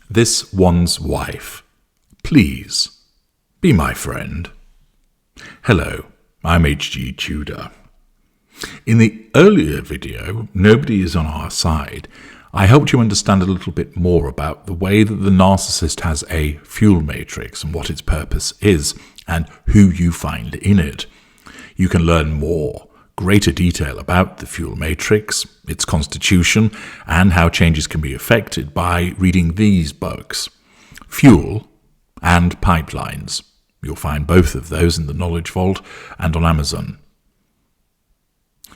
This one's wife. Please, be my friend. Hello, I'm HG Tudor. In the earlier video, Nobody is on Our Side, I helped you understand a little bit more about the way that the narcissist has a fuel matrix and what its purpose is and who you find in it. You can learn more, greater detail about the fuel matrix, its constitution, and how changes can be affected by reading these books, Fuel and Pipelines. You'll find both of those in the Knowledge Vault and on Amazon.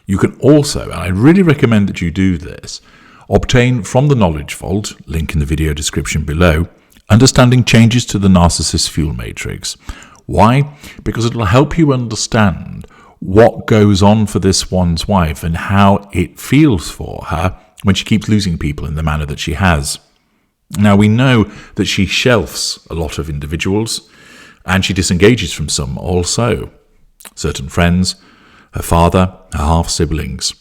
You can also, and I really recommend that you do this, obtain from the Knowledge Vault, link in the video description below, Understanding Changes to the Narcissist Fuel Matrix. Why? Because it will help you understand what goes on for this one's wife and how it feels for her when she keeps losing people in the manner that she has. Now, we know that she shelves a lot of individuals and she disengages from some also. Certain friends, her father, her half-siblings.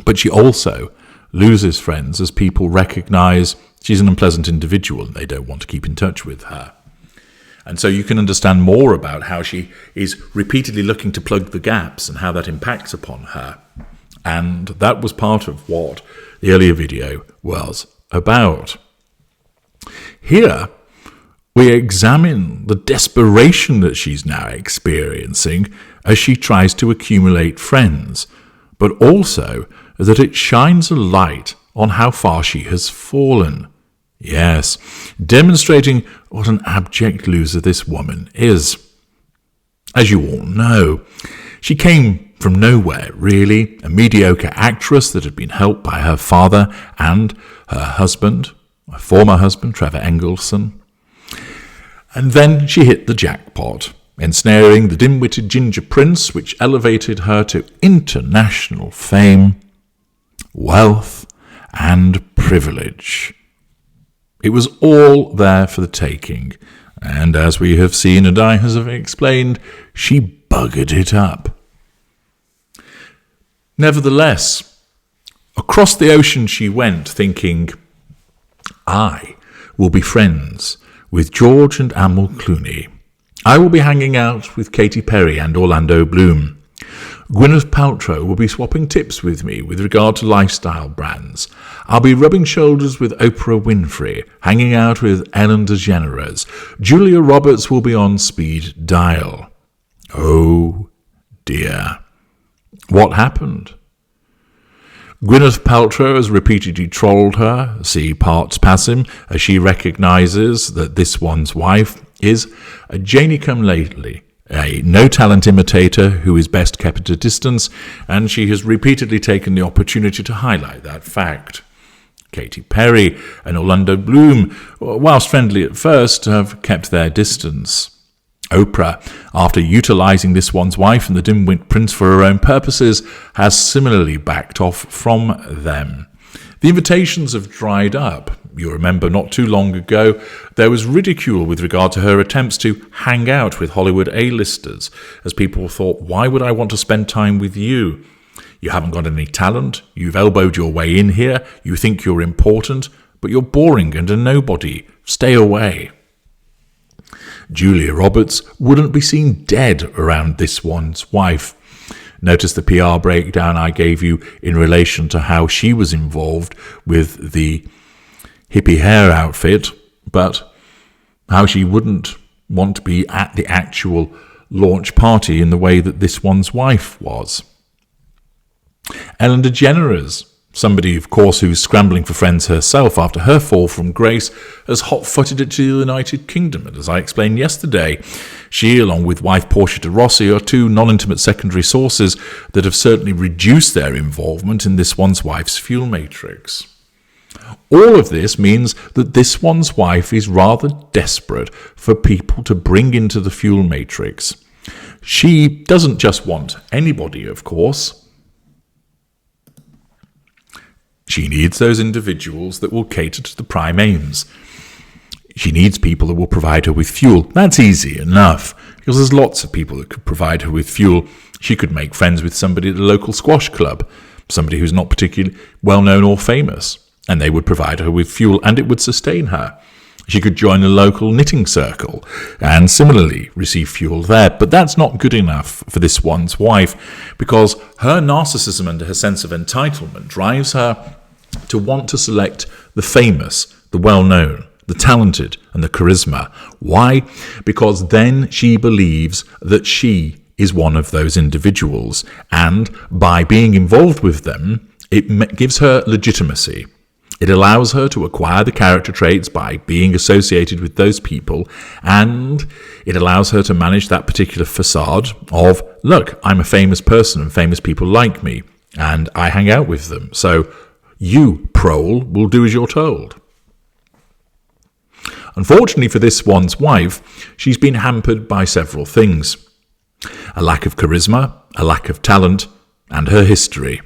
But she also loses friends as people recognise she's an unpleasant individual and they don't want to keep in touch with her. And so you can understand more about how she is repeatedly looking to plug the gaps and how that impacts upon her. And that was part of what the earlier video was about. Here, we examine the desperation that she's now experiencing as she tries to accumulate friends, but also that it shines a light on how far she has fallen. Yes, demonstrating what an abject loser this woman is. As you all know, she came from nowhere, really, a mediocre actress that had been helped by her father and her husband, her former husband, Trevor Engelson. And then she hit the jackpot, ensnaring the dim-witted ginger prince, which elevated her to international fame, wealth, and privilege. It was all there for the taking, and as we have seen and I have explained, she buggered it up. Nevertheless, across the ocean she went, thinking, I will be friends with George and Amal Clooney. I will be hanging out with Katy Perry and Orlando Bloom. Gwyneth Paltrow will be swapping tips with me with regard to lifestyle brands. I'll be rubbing shoulders with Oprah Winfrey, hanging out with Ellen DeGeneres. Julia Roberts will be on speed dial. Oh dear. What happened? Gwyneth Paltrow has repeatedly trolled her, see parts passim, as she recognises that this one's wife is a Janie-come-lately, a no-talent imitator who is best kept at a distance, and she has repeatedly taken the opportunity to highlight that fact. Katy Perry and Orlando Bloom, whilst friendly at first, have kept their distance. Oprah, after utilising this one's wife and the dim-wit prince for her own purposes, has similarly backed off from them. The invitations have dried up. You remember not too long ago, there was ridicule with regard to her attempts to hang out with Hollywood A-listers, as people thought, why would I want to spend time with you? You haven't got any talent, you've elbowed your way in here, you think you're important, but you're boring and a nobody. Stay away. Julia Roberts wouldn't be seen dead around this one's wife. Notice the PR breakdown I gave you in relation to how she was involved with the hippie hair outfit, but how she wouldn't want to be at the actual launch party in the way that this one's wife was. Ellen DeGeneres, somebody, of course, who's scrambling for friends herself after her fall from grace, has hot-footed it to the United Kingdom. And as I explained yesterday, she, along with wife Portia de Rossi, are two non-intimate secondary sources that have certainly reduced their involvement in this one's wife's fuel matrix. All of this means that this one's wife is rather desperate for people to bring into the fuel matrix. She doesn't just want anybody, of course. She needs those individuals that will cater to the prime aims. She needs people that will provide her with fuel. That's easy enough, because there's lots of people that could provide her with fuel. She could make friends with somebody at the local squash club, somebody who's not particularly well-known or famous. and they would provide her with fuel, and it would sustain her. She could join a local knitting circle and similarly receive fuel there. But that's not good enough for this one's wife, because her narcissism and her sense of entitlement drives her to want to select the famous, the well-known, the talented, and the charisma. Why? Because then she believes that she is one of those individuals, and by being involved with them, it gives her legitimacy. It allows her to acquire the character traits by being associated with those people, and it allows her to manage that particular facade of, look, I'm a famous person and famous people like me, and I hang out with them, so you, prole, will do as you're told. Unfortunately for this one's wife, she's been hampered by several things: a lack of charisma, a lack of talent, and her history.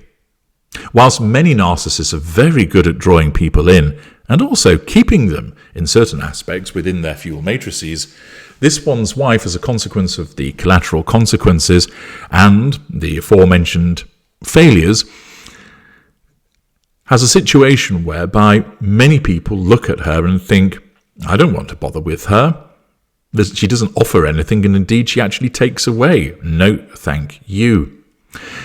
Whilst many narcissists are very good at drawing people in and also keeping them in certain aspects within their fuel matrices, this one's wife, as a consequence of the collateral consequences and the aforementioned failures, has a situation whereby many people look at her and think, I don't want to bother with her. She doesn't offer anything, and indeed she actually takes away. No, thank you.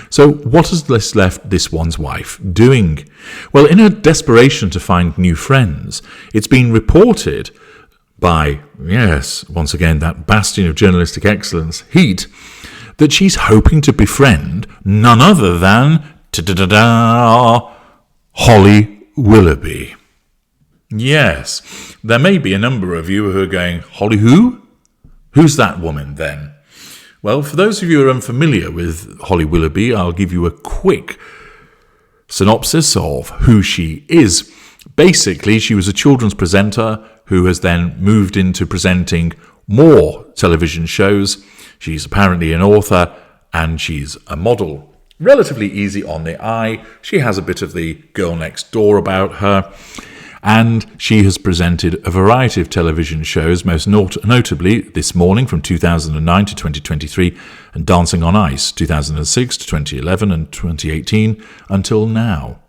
So what has this left this one's wife doing? Well, in her desperation to find new friends, it's been reported by, yes, once again, that bastion of journalistic excellence, Heat, that she's hoping to befriend none other than Holly Willoughby. Yes, there may be a number of you who are going, Holly who? Who's that woman then? Well, for those of you who are unfamiliar with Holly Willoughby, I'll give you a quick synopsis of who she is. Basically, she was a children's presenter who has then moved into presenting more television shows. She's apparently an author, and she's a model. Relatively easy on the eye. She has a bit of the girl next door about her. And she has presented a variety of television shows, most notably This Morning from 2009 to 2023, and Dancing on Ice 2006 to 2011 and 2018 until now.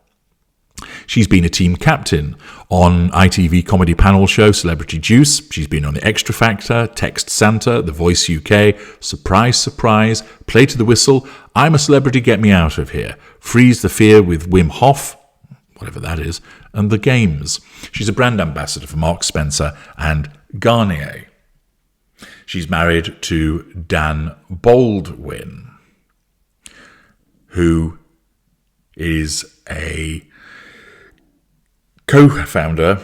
She's been a team captain on ITV comedy panel show Celebrity Juice. She's been on The Extra Factor, Text Santa, The Voice UK, Surprise Surprise, Play to the Whistle, I'm a Celebrity, Get Me Out of Here, Freeze the Fear with Wim Hof, whatever that is, and The Games. She's a brand ambassador for Marks Spencer and Garnier. She's married to Dan Baldwin, who is a co-founder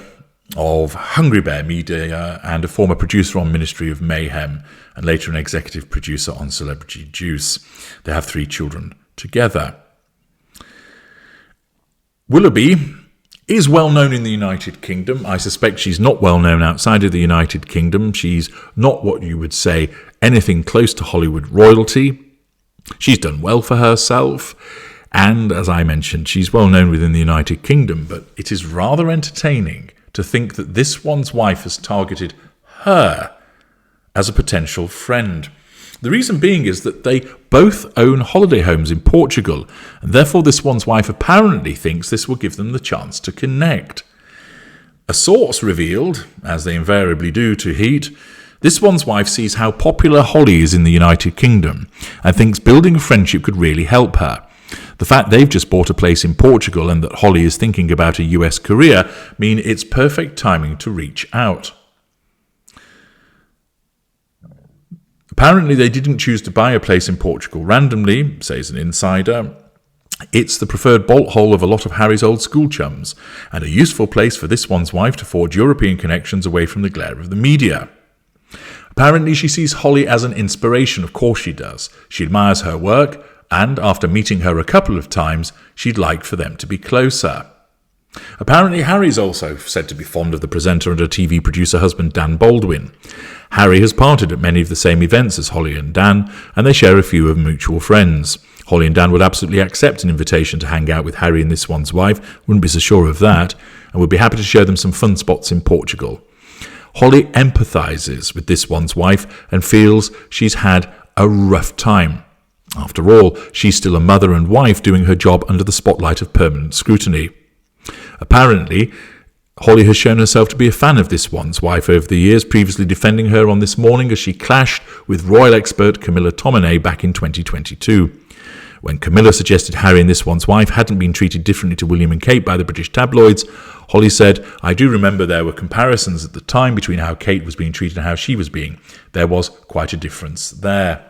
of Hungry Bear Media and a former producer on Ministry of Mayhem, and later an executive producer on Celebrity Juice. They have 3 children together. Willoughby is well known in the United Kingdom. I suspect she's not well known outside of the United Kingdom. She's not what you would say anything close to Hollywood royalty. She's done well for herself. And as I mentioned, she's well known within the United Kingdom. But it is rather entertaining to think that this one's wife has targeted her as a potential friend. The reason being is that they both own holiday homes in Portugal, and therefore this one's wife apparently thinks this will give them the chance to connect. A source revealed, as they invariably do to Heat, this one's wife sees how popular Holly is in the United Kingdom and thinks building a friendship could really help her. The fact they've just bought a place in Portugal and that Holly is thinking about a US career mean it's perfect timing to reach out. Apparently, they didn't choose to buy a place in Portugal randomly, says an insider. It's the preferred bolt hole of a lot of Harry's old school chums, and a useful place for this one's wife to forge European connections away from the glare of the media. Apparently, she sees Holly as an inspiration. Of course she does. She admires her work, and after meeting her a couple of times, she'd like for them to be closer. Apparently, Harry's also said to be fond of the presenter and her TV producer husband Dan Baldwin. Harry has parted at many of the same events as Holly and Dan, and they share a few of mutual friends. Holly and Dan would absolutely accept an invitation to hang out with Harry and this one's wife, wouldn't be so sure of that, and would be happy to show them some fun spots in Portugal. Holly empathises with this one's wife and feels she's had a rough time. After all, she's still a mother and wife doing her job under the spotlight of permanent scrutiny. Apparently, Holly has shown herself to be a fan of this one's wife over the years, previously defending her on This Morning as she clashed with royal expert Camilla Tominey back in 2022. When Camilla suggested Harry and This One's Wife hadn't been treated differently to William and Kate by the British tabloids, Holly said, "I do remember there were comparisons at the time between how Kate was being treated and how she was being. There was quite a difference there."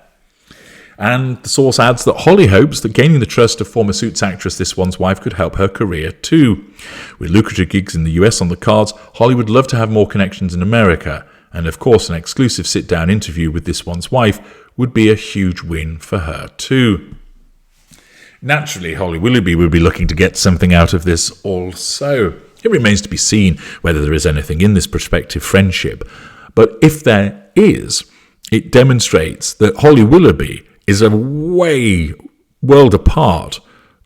And the source adds that Holly hopes that gaining the trust of former Suits actress This One's Wife could help her career too. With lucrative gigs in the US on the cards, Holly would love to have more connections in America. And of course, an exclusive sit-down interview with This One's Wife would be a huge win for her too. Naturally, Holly Willoughby will be looking to get something out of this also. It remains to be seen whether there is anything in this prospective friendship. But if there is, it demonstrates that Holly Willoughby is a world apart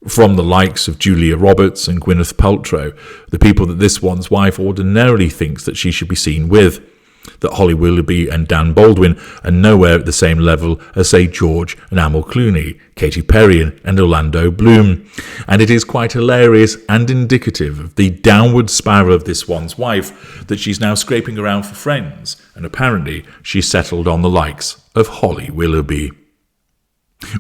from the likes of Julia Roberts and Gwyneth Paltrow, the people that This One's Wife ordinarily thinks that she should be seen with. That Holly Willoughby and Dan Baldwin are nowhere at the same level as, say, George and Amal Clooney, Katy Perry and Orlando Bloom. And it is quite hilarious and indicative of the downward spiral of This One's Wife that she's now scraping around for friends, and apparently she's settled on the likes of Holly Willoughby.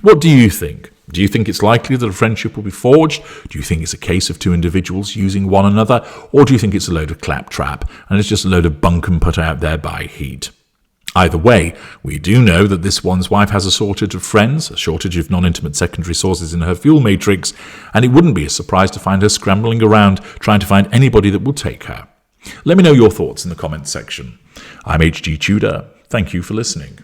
What do you think? Do you think it's likely that a friendship will be forged? Do you think it's a case of two individuals using one another? Or do you think it's a load of claptrap and it's just a load of bunkum put out there by Heat? Either way, we do know that This One's Wife has a shortage of friends, a shortage of non-intimate secondary sources in her fuel matrix, and it wouldn't be a surprise to find her scrambling around trying to find anybody that will take her. Let me know your thoughts in the comments section. I'm HG Tudor. Thank you for listening.